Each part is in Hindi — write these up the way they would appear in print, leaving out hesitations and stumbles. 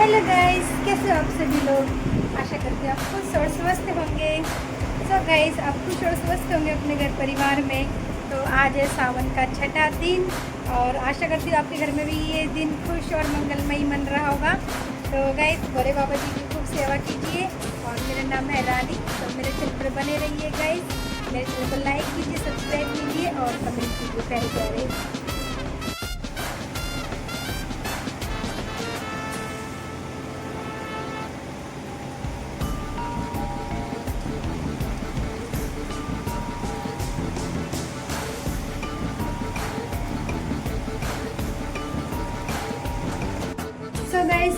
हेलो गाइस, कैसे हो आप सभी लोग। आशा करते हैं आप खुश और स्वस्थ होंगे। सो गाइस, आप खुश और स्वस्थ होंगे अपने घर परिवार में। तो आज है सावन का छठा दिन और आशा करती हूँ आपके घर में भी ये दिन खुश और मंगलमयी मन रहा होगा। तो गाइस, भोले बाबा जी की खूब सेवा कीजिए और मेरा नाम है रानी। तो मेरे चैनल पर बने रहिए गाइस। मेरे चैनल को लाइक कीजिए, सब्सक्राइब कीजिए और कमेंट कीजिए प्यारे प्यारे। सो गाइस,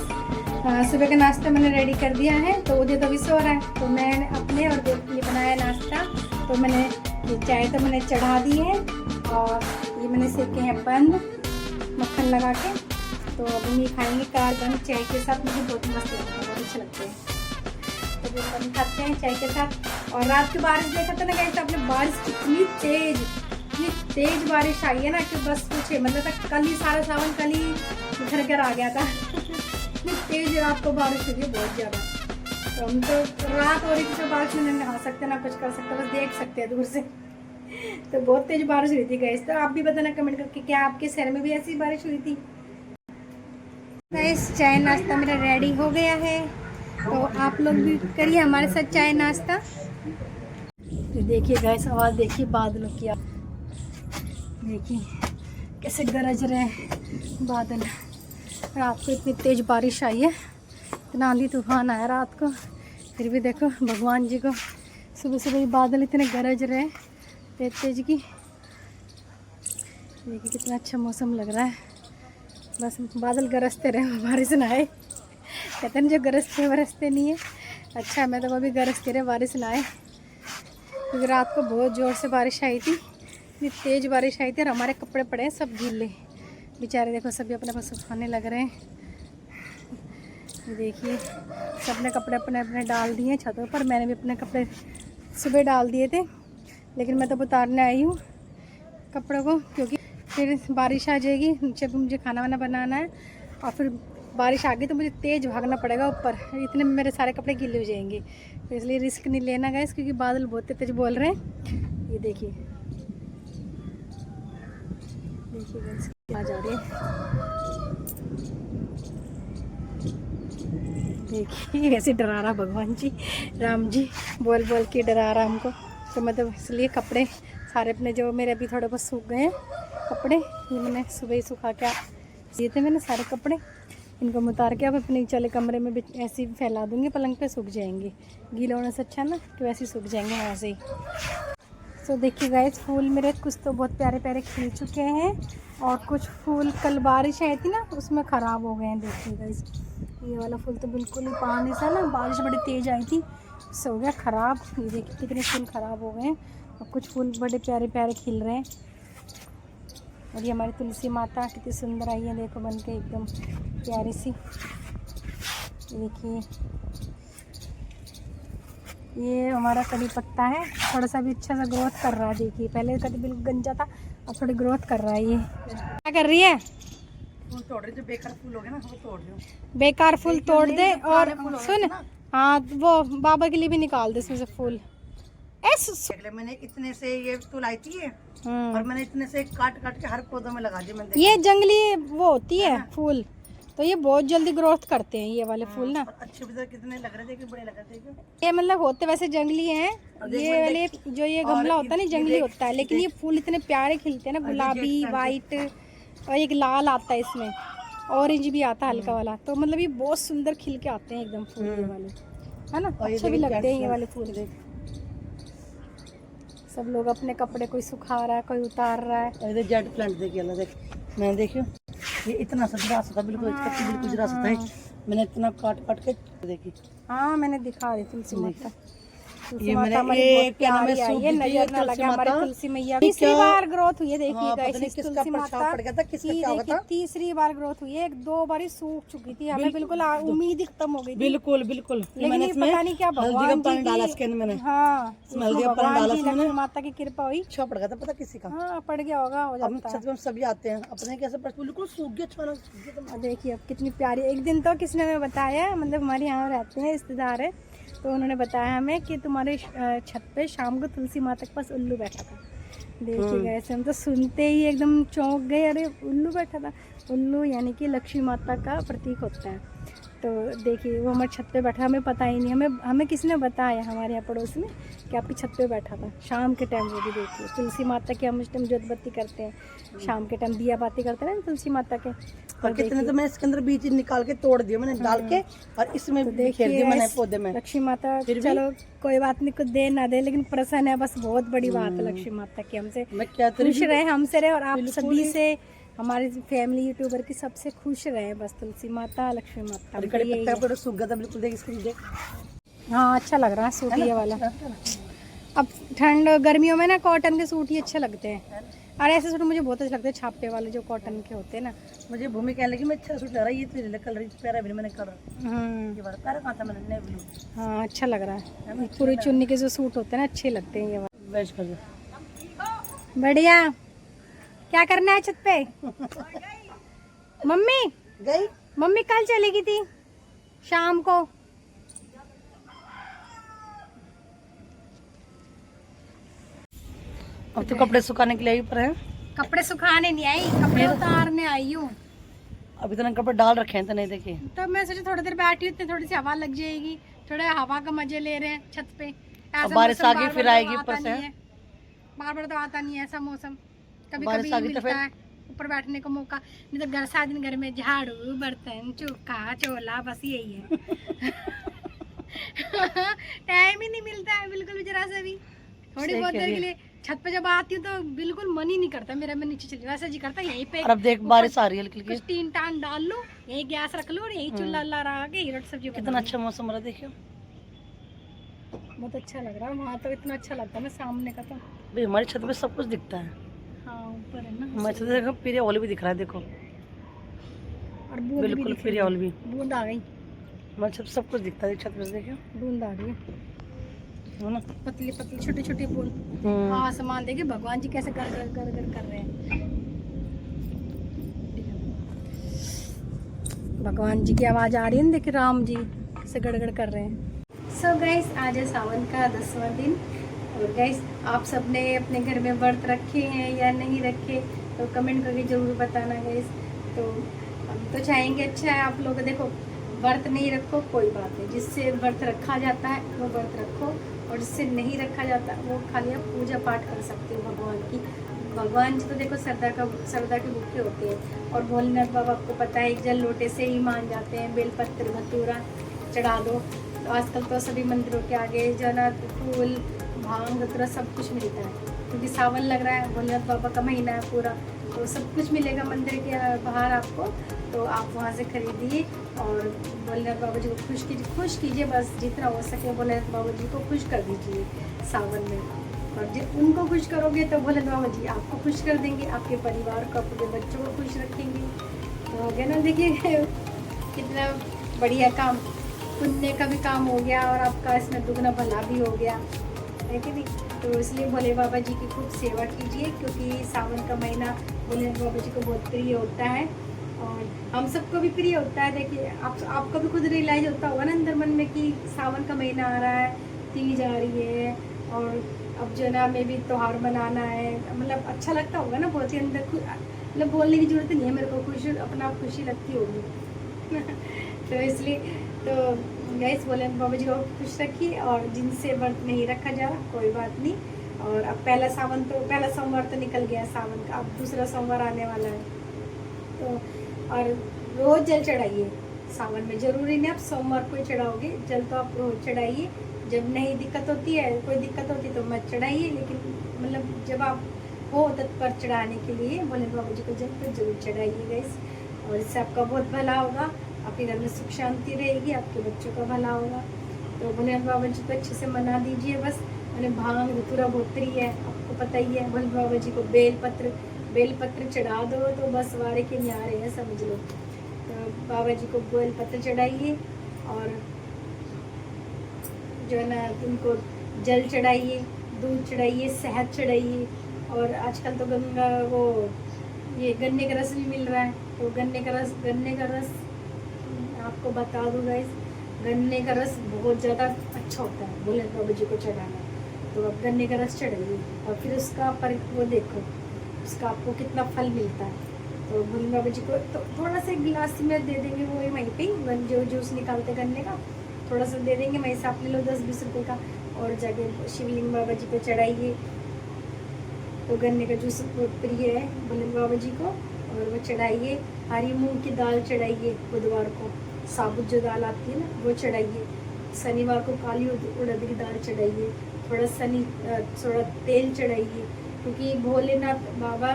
सुबह का नाश्ता मैंने रेडी कर दिया है। तो उदय तो अभी सो रहा है, तो मैंने अपने और देव के लिए बनाया नाश्ता। तो मैंने ये चाय तो मैंने चढ़ा दी है और ये मैंने सेके हैं बंद मक्खन लगा के। तो अभी ये खाएंगे कार बंद चाय के साथ। मुझे बहुत मस्त लगता है, बहुत अच्छे लगते हैं। तो वो बंद खाते हैं चाय के साथ। और रात की बारिश देखा था ना गाइस आपने, बारिश इतनी तेज बारिश आई है ना कि बस पूछे। मतलब कल ही सारा सावन कल ही घर आ गया था। इतनी तेज रात को बारिश हुई है, बहुत ज़्यादा। तो हम तो रात हो रही थी तो बारिश में नहीं नहा सकते ना कुछ कर सकते, बस देख सकते हैं दूर से। तो बहुत तेज बारिश हुई थी गाइस। तो आप भी बताना कमेंट करके, क्या आपके शहर में भी ऐसी बारिश हुई थी। गाइस, चाय नाश्ता मेरा रेडी हो गया है, तो आप लोग भी करिए हमारे साथ चाय नाश्ता। तो देखिए गाइस, आवाज़ देखिए बादलों की, आप देखिए कैसे गरज रहे हैं बादल। रात को इतनी तेज़ बारिश आई है, इतना आंधी तूफान आया रात को, फिर भी देखो भगवान जी को सुबह सुबह बादल इतने गरज रहे हैं तेज तेज की। देखिए कितना अच्छा मौसम लग रहा है। बस बादल गरजते रहे, बारिश ना आए। कहते हैं जो गरजते बरसते नहीं है। अच्छा, मैं तो अभी गरजते रहे, बारिश ना आए। क्योंकि रात को बहुत ज़ोर से बारिश आई थी, इतनी तेज़ बारिश आई थी और हमारे कपड़े पड़े हैं सब गीले बेचारे। देखो सभी अपने पास सुखाने लग रहे हैं। देखिए सबने कपड़े अपने अपने डाल दिए छतों पर। मैंने भी अपने कपड़े सुबह डाल दिए थे, लेकिन मैं तो उतारने आई हूँ कपड़ों को, क्योंकि फिर बारिश आ जाएगी। जब मुझे खाना वाना बनाना है और फिर बारिश आ गई तो मुझे तेज़ भागना पड़ेगा ऊपर, इतने में मेरे सारे कपड़े गीले हो जाएंगे। तो इसलिए रिस्क नहीं लेना गाइस, क्योंकि बादल बहुत तेज बोल रहे हैं। ये देखिए गाइस आ जा रही है। देखिए ऐसे डरा रहा भगवान जी, राम जी बोल बोल के डरा रहा हमको। तो मतलब इसलिए कपड़े सारे अपने जो मेरे अभी थोड़े बहुत सूख गए हैं कपड़े, ये मैंने सुबह ही सुखा के दिए थे मैंने सारे कपड़े। इनको उतार के अब अपने नीचे वाले कमरे में भी ऐसे ही फैला दूँगी, पलंग पे सूख जाएंगे। गीला होने से अच्छा ना कि वैसे ही सूख जाएंगे वहाँ से ही। तो देखिए गाइस, फूल मेरे कुछ तो बहुत प्यारे प्यारे खिल चुके हैं और कुछ फूल कल बारिश आई थी ना उसमें ख़राब हो गए हैं। देखिए गाइस, ये वाला फूल तो बिल्कुल ही पानी सा ना, बारिश बड़ी तेज़ आई थी, उससे हो गया ख़राब। ये देखिए कितने फूल ख़राब हो गए हैं और कुछ फूल बड़े प्यारे प्यारे खिल रहे हैं। और ये हमारी तुलसी माता कितनी सुंदर आई है, देखो बन के एकदम प्यारी सी। देखिए ये हमारा कड़ी पत्ता है, थोड़ा सा भी अच्छा सा ग्रोथ कर रहा है। देखिए पहले कड़ी बिल्कुल गंजा था, अब थोड़ी ग्रोथ कर रहा है। ये क्या कर रही है? फूल तोड़ रही, जो बेकार फूल हो गए ना वो तोड़ रही हूं। बेकार फूल तोड़ दे और सुन, हाँ वो बाबा के लिए भी निकाल दे इसमें से फूल। मैंने इतने से ये फूल आई थी और मैंने इतने से काट काट के हर पौधों में लगा दिए। ये जंगली वो होती है फूल, तो ये बहुत जल्दी ग्रोथ करते हैं ये वाले फूल ना। अच्छे भी कितने लग रहे थे, कि बड़े लग रहे थे। ये मतलब होते वैसे जंगली हैं। ये वाले जो ये गमला होता है ना जंगली होता है, लेकिन ये फूल इतने प्यारे खिलते हैं ना, गुलाबी वाइट और एक लाल आता है इसमें, ऑरेंज भी आता है हल्का वाला। तो मतलब ये बहुत सुंदर खिल के आते हैं एकदम फूल ये वाले, है ना, अच्छे भी लगते हैं ये वाले फूल। सब लोग अपने कपड़े कोई सुखा रहा है, कोई उतार रहा है। जेड प्लांट देखिए, देख मैंने देखियो ये इतना सजरा सा था, बिल्कुल बिल्कुल जरा सा था। मैंने इतना काट काट के देखी। हाँ मैंने दिखा रही तुलसी माता। तुलसी ये माता मैंने हमारी एक बहुत क्या नाम है, प्यारी आई है, सूखी थी, नजर ना तुलसी लगे हमारी माता। तुलसी मैया। ये तीसरी क्या- बार ग्रोथ हुई है, देखिए हाँ, गाइस पता नहीं इस किसका तुलसी प्रभाव माता पड़ गया था, किसका की क्या हुआ देखिए था। तीसरी बार ग्रोथ हुई है, 2 बार सूख चुकी थी, हमें बिल्कुल उम्मीद ही खत्म हो गई थी। बिल्कुल बिल्कुल। लेकिन मैंने ये इसमें पता नहीं क्या हल्दी का भगवान जी पानी डाला की, इसके अंदर मैंने, हाँ इसमें हल्दी का पानी भगवान डाला जी इसमें लक्ष्मी मैंने, माता की कृपा हुई। अच्छा पड़ गया था पता किसी का। हाँ पड़ गया होगा, हो अब जाता है। छत पे हम सभी आते हैं, अपने कैसे बिल्कुल सूख गया, अच्छा सूख गया तो। और देखिए अब कितनी प्यारी, एक दिन तो किसी ने हमें बताया, मतलब हमारे यहाँ रहते हैं रिश्तेदार है, तो उन्होंने बताया हमें कि तुम्हारे छत पे शाम को तुलसी माता के पास उल्लू बैठा था। देखिए ऐसे हम तो सुनते ही एकदम चौंक गए, अरे उल्लू बैठा था। उल्लू यानी कि लक्ष्मी माता का प्रतीक होता है। तो देखिए वो हमारे छत पे बैठा, हमें पता ही नहीं, हमें किसी ने बताया हमारे यहाँ पड़ोस में कि आपकी छत पे बैठा था शाम के टाइम। वो भी देखिए तुलसी माता की हम इस टाइम जोत बत्ती करते हैं, शाम के टाइम दिया बाती करते हैं ना तुलसी माता के। और कितने तो मैं इसके अंदर बीज निकाल के तोड़ दिए मैंने, डाल के और इसमें खेल दिए मैंने पौधे में। लक्ष्मी माता चलो कोई बात नहीं, कुछ दे ना दे, लेकिन प्रसन्न है, बस बहुत बड़ी बात है लक्ष्मी माता की, हमसे मैं क्या खुश रहे, हमसे रहे, और आप सभी से, हमारी फैमिली यूट्यूबर की सबसे खुश रहे, बस तुलसी माता लक्ष्मी माता। कड़ी पत्ता पूरा सूख गया था बिल्कुल, देख इसको देख। हाँ अच्छा लग रहा है सूट ये वाला। अब ठंड गर्मियों में ना कॉटन के सूट ही अच्छे लगते हैं, और ऐसे सूट मुझे बहुत अच्छे लगते हैं, छापे वाले जो कॉटन के होते हैं ना। मुझे भूमि कहने लगी मैं अच्छा सूट लग रहा है, ये तेरे कलर प्यारा भी मैंने कलर ये वाला प्यारा कहा था मैंने, नेवी ब्लू। हाँ अच्छा लग रहा है, पूरी चुन्नी के जो सूट होते हैं ना अच्छे लगते हैं ये वाले। वेज कर दो। बढ़िया। क्या करना है छत पे? मम्मी गई, मम्मी कल चलेगी थी शाम को। अब तो कपड़े सुखाने के लिए आई ऊपर है। कपड़े सुखाने नहीं आई, कपड़े उतारने आई हूँ। अब इतना कपड़े डाल रखे हैं तो नहीं देखिए। तो मैं सोची थोड़ी देर बैठी हूँ, थोड़ी सी हवा लग जाएगी, थोड़ा हवा का मजे ले रहे हैं छत पे। ऐसा बारिश मौसम आ गई बार-बार फिर तो आएगी आता ऊपर से। नहीं है। बार-बार तो आता नहीं है ऐसा मौसम, कभी बारिश कभी आ गई तो मिलता है ऊपर बैठने को मौका, नहीं तो सारा दिन घर में झाड़ू बर्तन चूका चोला बस यही है। टाइम ही नहीं मिलता है बिल्कुल भी जरा सा भी। थोड़ी बहुत देर के लिए छत पे जब आती हूँ तो बिल्कुल मन ही नहीं करता मेरा, मैं नीचे चली वैसे जी करता यहीं पे। और अब देख बारिश आ रही है हल्की। कुछ टीन टान डाल लूं, यही गैस रख लूं और यही चूल्हा लगा के ही रोटी सब्जी कितना अच्छा मौसम हो रहा है देखियो। बहुत अच्छा लग रहा है। वहाँ तो इतना अच्छा लगता है ना सामने का तो। भाई हमारी छत पे सब कुछ दिखता है। हाँ ऊपर है ना, हमारी छत पे देखो पीरे हॉल भी दिख रहा है, देखो और बूंद भी बिल्कुल दिख पीरे रही हॉल है। भी। बूंद आ गई, हमारी छत सब कुछ दिखता है छत पे से, देखियो बूंद आ गई है ना। पतली पतली छोटी छोटी बूंद। आसमान देखिए भगवान जी कैसे कर कर कर कर कर रहे हैं। भगवान जी की आवाज आ रही है ना, देखिए राम जी से गड़गड़ कर रहे हैं। सो गाइस आज है सावन का 10वां दिन, और गाइस आप सबने अपने घर में व्रत रखे हैं या नहीं रखे तो कमेंट करके ज़रूर बताना गाइस। तो हम तो चाहेंगे अच्छा है आप लोग, देखो व्रत नहीं रखो कोई बात नहीं, जिससे व्रत रखा जाता है वो व्रत रखो, और जिससे नहीं रखा जाता वो खाली आप पूजा पाठ कर सकते हो भगवान की। भगवान जी तो देखो श्रद्धा के भूखे होते हैं, और भोलेनाथ बाबा आपको पता है एक जल लोटे से ही मान जाते हैं, बेलपत्र धतूरा चढ़ा दो। तो आजकल तो सभी मंदिरों के आगे जो ना फूल भांग धतूरा सब कुछ मिलता है, क्योंकि सावन लग रहा है, भोलेनाथ बाबा का महीना है पूरा, तो सब कुछ मिलेगा मंदिर के बाहर आपको। तो आप वहाँ से खरीदिए और भोलेनाथ बाबा जी को खुश कीजिए, बस जितना हो सके भोलेनाथ बाबा जी को खुश कर दीजिए सावन में। और जब उनको खुश करोगे तो भोलेनाथ बाबा जी आपको खुश कर देंगे, आपके परिवार को अपने बच्चों को खुश रखेंगे। तो हो गया ना, देखिए कितना बढ़िया काम, पुण्य का भी काम हो गया और आपका इसमें दुगना भला भी हो गया है कि नहीं। तो इसलिए भोले बाबा जी की खूब सेवा कीजिए, क्योंकि सावन का महीना भोले बाबा जी को बहुत प्रिय होता है और हम सबको भी प्रिय होता है। देखिए आपको भी खुद रियलाइज होता होगा ना अंदर मन में कि सावन का महीना आ रहा है, तीज आ रही है, और अब जो ना में भी त्यौहार मनाना है, मतलब अच्छा लगता होगा ना बहुत ही अंदर, मतलब बोलने की जरूरत नहीं है मेरे को, खुशी अपना आप खुशी लगती होगी। तो इसलिए तो गाइस भोले बाबा जी को खुश रखिए, और जिनसे व्रत नहीं रखा जा रहा कोई बात नहीं। और अब पहला सोमवार तो निकल गया सावन का, अब दूसरा सोमवार आने वाला है। तो और रोज़ जल चढ़ाइए सावन में, ज़रूरी नहीं आप सोमवार को ही चढ़ाओगे, जल तो आप रोज़ चढ़ाइए। जब नहीं दिक्कत होती है, कोई दिक्कत होती है तो मत चढ़ाइए, लेकिन मतलब जब आप हो तत्पर चढ़ाने के लिए भोले बाबा जी को जल तो जरूर चढ़ाइए गाइस, और इससे आपका बहुत भला होगा, आपके घर में सुख शांति रहेगी, आपके बच्चों का भला होगा। तो भोलेनाथ बाबा जी को अच्छे से मना दीजिए। बस मैंने भांग धतूरा भोतरी है, आपको पता ही है। भोलेनाथ बाबा जी को बेलपत्र चढ़ा दो तो बस वारे के न्यारे हैं, समझ लो। तो बाबा जी को बेलपत्र चढ़ाइए और जो है ना उनको जल चढ़ाइए, दूध चढ़ाइए, शहद चढ़ाइए। और आजकल तो ये गन्ने का रस भी मिल रहा है, तो गन्ने का रस आपको बता दूँ गाइस, गन्ने का रस बहुत ज़्यादा अच्छा होता है भोलेनाथ बाबा जी को चढ़ाना। तो आप गन्ने का रस चढ़ाइए और फिर उसका पर वो देखो उसका आपको कितना फल मिलता है। तो भोलेनाथ बाबा जी को तो थोड़ा सा गिलास में दे देंगे, वो वहीं पे जो जूस निकालते गन्ने का थोड़ा सा दे देंगे, वहीं से आप ले लो 10-20 रुपये का और जाके शिवलिंग बाबा जी को चढ़ाइए। तो गन्ने का जूस बहुत प्रिय है भोलेनाथ बाबा जी को, और वो चढ़ाइए। हरी मूंग की दाल चढ़ाइए, बुधवार को साबुत जो दाल आती है ना वो चढ़ाइए। शनिवार को काली उड़द की दाल चढ़ाइए। थोड़ा तेल चढ़ाइए, क्योंकि भोलेनाथ बाबा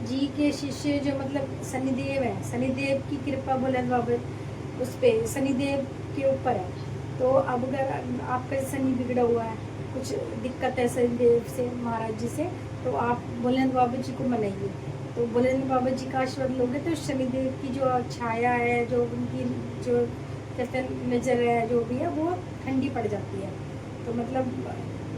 जी के शिष्य जो मतलब शनिदेव है, शनिदेव की कृपा भोलेनाथ बाबा उस पर शनिदेव के ऊपर है। तो अब अगर आपका शनि बिगड़ा हुआ है, कुछ दिक्कत है शनिदेव से, महाराज जी से, तो आप भोलेनाथ बाबा जी को मनाइए। तो भोलेनाथ बाबा जी का आशीर्वाद लोगे तो शनिदेव की जो छाया है, जो उनकी जो कहते हैं नज़र है, जो भी है वो ठंडी पड़ जाती है। तो मतलब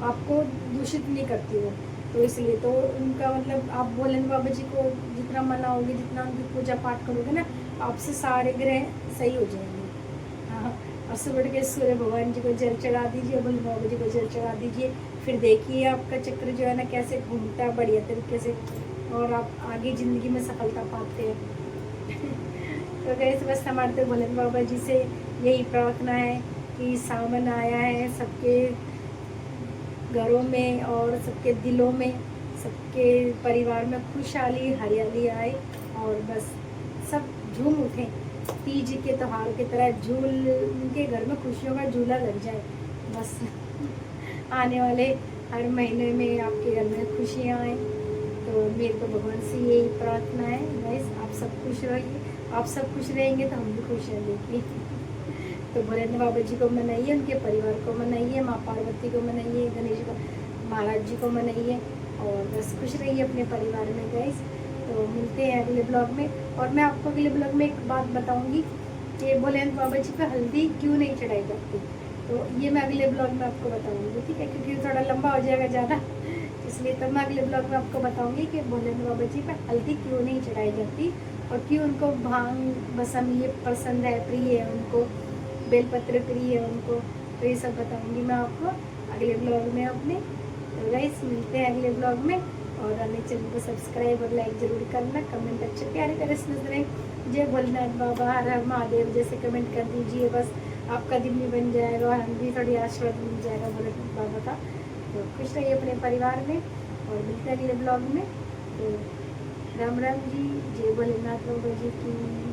आपको दूषित नहीं करती वो। तो इसलिए तो उनका मतलब आप भोलेनाथ बाबा जी को जितना मनाओगे, जितना उनकी पूजा पाठ करोगे ना, आपसे सारे ग्रह सही हो जाएंगे। हाँ, और सुबह के सूर्य भगवान जी को जल चढ़ा दीजिए, भोलेनाथ बाबा जी को जल चढ़ा दीजिए। फिर देखिए आपका चक्र जो है ना कैसे घूमता है बढ़िया तरीके से, और आप आगे ज़िंदगी में सफलता पाते हैं। तो गैस बस हमारे तो भोलेनाथ बाबा जी से यही प्रार्थना है कि सावन आया है, सबके घरों में और सबके दिलों में, सबके परिवार में खुशहाली हरियाली आए, और बस सब झूम उठें तीज के त्योहार की तरह, उनके घर में खुशियों का झूला लग जाए। बस आने वाले हर महीने में आपके घर में खुशियाँ आएँ। तो मेरे को भगवान से यही प्रार्थना है गाइस, आप सब खुश रहिए। आप सब खुश रहेंगे तो हम भी खुश रहेंगे। तो भोलेनाथ बाबा जी को मनाइए, उनके परिवार को मनाइए, माँ पार्वती को मनाइए, गणेश को, महाराज जी को मनाइए, और बस खुश रहिए अपने परिवार में गाइस। तो मिलते हैं अगले ब्लॉग में। और मैं आपको अगले ब्लॉग में एक बात बताऊंगी कि भोलेनाथ बाबा जी पे हल्दी क्यों नहीं चढ़ाई जाती, तो ये मैं अगले ब्लॉग में आपको बताऊंगी, ठीक है, क्योंकि थोड़ा लंबा हो जाएगा ज़्यादा, इसलिए तो मैं अगले ब्लॉग में आपको बताऊंगी कि भोलेनाथ बाबा जी पे हल्दी क्यों नहीं चढ़ाई जाती, और क्यों उनको भांग बसम ये पसंद है, प्रिय है उनको, बेलपत्र प्रिय है उनको। तो ये सब बताऊंगी मैं आपको अगले ब्लॉग में अपने। तो गाइस मिलते हैं अगले ब्लॉग में, और हमें चैनल को सब्सक्राइब और लाइक ज़रूर करना, कमेंट अच्छे प्यारे तरह से नजरें, जय भोलेनाथ बाबा, हर हर महादेव जैसे कमेंट कर दीजिए, बस आपका दिन भी बन जाएगा और हम भी थोड़ी आशीर्वाद मिल जाएगा भोलेनाथ बाबा का। तो खुश रहिए अपने परिवार में, और मिलते हैं अगले ब्लॉग में। तो राम राम जी, जय भोलेनाथ बाबा जी की।